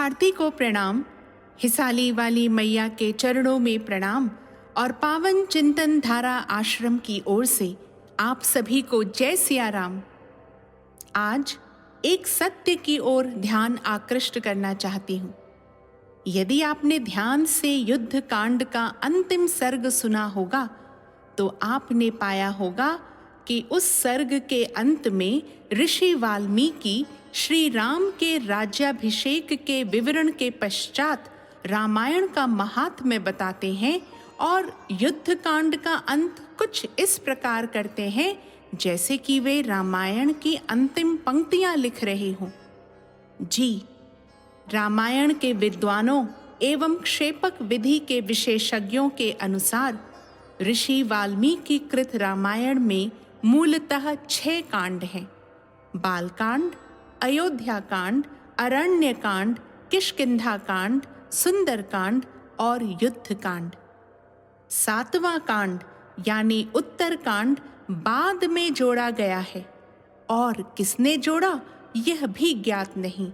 भारती को प्रणाम, हिसाली वाली मैया के चरणों में प्रणाम और पावन चिंतन धारा आश्रम की ओर से आप सभी को जय सिया राम। आज एक सत्य की ओर ध्यान आकृष्ट करना चाहती हूँ। यदि आपने ध्यान से युद्ध कांड का अंतिम सर्ग सुना होगा तो आपने पाया होगा कि उस सर्ग के अंत में ऋषि वाल्मीकि श्री राम के राज्याभिषेक के विवरण के पश्चात रामायण का महात्म्य बताते हैं और युद्ध कांड का अंत कुछ इस प्रकार करते हैं जैसे कि वे रामायण की अंतिम पंक्तियां लिख रहे हों। जी, रामायण के विद्वानों एवं क्षेपक विधि के विशेषज्ञों के अनुसार ऋषि वाल्मीकि कृत रामायण में मूलतः 6 कांड हैं: बालकांड, अयोध्या कांड, अरण्य कांड, किष्किंधा कांड, सुंदरकांड और युद्ध कांड। 7वां कांड यानी उत्तरकांड बाद में जोड़ा गया है और किसने जोड़ा यह भी ज्ञात नहीं,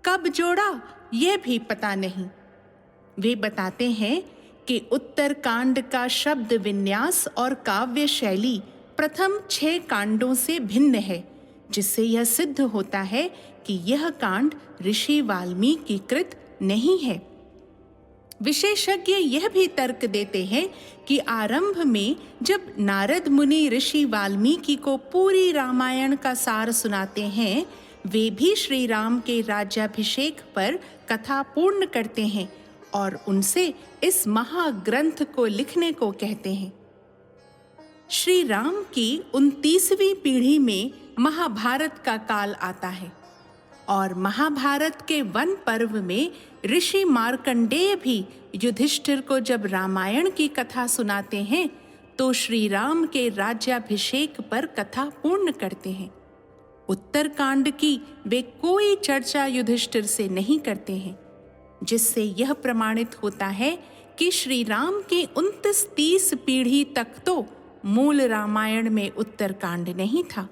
कब जोड़ा यह भी पता नहीं। वे बताते हैं कि उत्तरकांड का शब्द विन्यास और काव्य शैली प्रथम 6 कांडों से भिन्न है, जिससे यह सिद्ध होता है कि यह कांड ऋषि वाल्मीकि कृत नहीं है। विशेषज्ञ यह भी तर्क देते हैं कि आरंभ में जब नारद मुनि ऋषि वाल्मीकि को पूरी रामायण का सार सुनाते हैं, वे भी श्री राम के राज्याभिषेक पर कथा पूर्ण करते हैं और उनसे इस महाग्रंथ को लिखने को कहते हैं। श्री राम की 29वीं पीढ़ी में महाभारत का काल आता है और महाभारत के वन पर्व में ऋषि मार्कंडेय भी युधिष्ठिर को जब रामायण की कथा सुनाते हैं तो श्री राम के राज्याभिषेक पर कथा पूर्ण करते हैं। उत्तरकांड की वे कोई चर्चा युधिष्ठिर से नहीं करते हैं, जिससे यह प्रमाणित होता है कि श्री राम की 29-30 पीढ़ी तक तो मूल रामायण में उत्तरकांड नहीं था।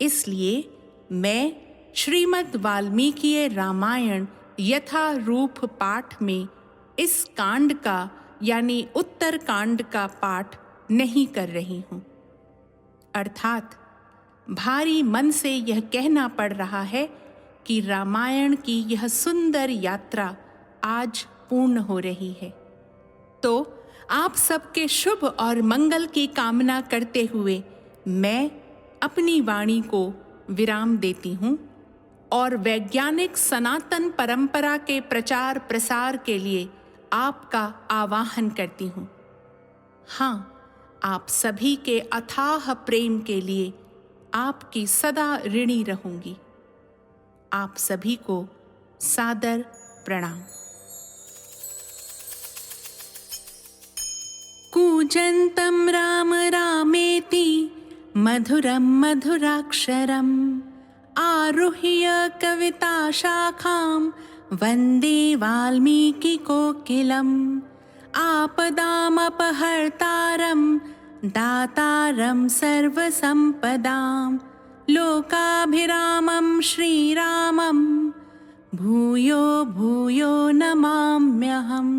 इसलिए मैं श्रीमद् वाल्मीकि रामायण यथा रूप पाठ में इस कांड का यानी उत्तरकांड का पाठ नहीं कर रही हूँ। अर्थात भारी मन से यह कहना पड़ रहा है कि रामायण की यह सुंदर यात्रा आज पूर्ण हो रही है। तो आप सबके शुभ और मंगल की कामना करते हुए मैं अपनी वाणी को विराम देती हूँ और वैज्ञानिक सनातन परंपरा के प्रचार प्रसार के लिए आपका आवाहन करती हूँ। हाँ, आप सभी के अथाह प्रेम के लिए आपकी सदा ऋणी रहूंगी। आप सभी को सादर प्रणाम। कूजन्तं राम रामेति मधुरं मधुराक्षरम् आरुह्य कविताशाखां वन्दे वाल्मीकिकोकिलम् आपदामपहर्तारं दातारं सर्वसम्पदां लोकाभिरामं श्रीरामं भूयो भूयो नमाम्यहम्।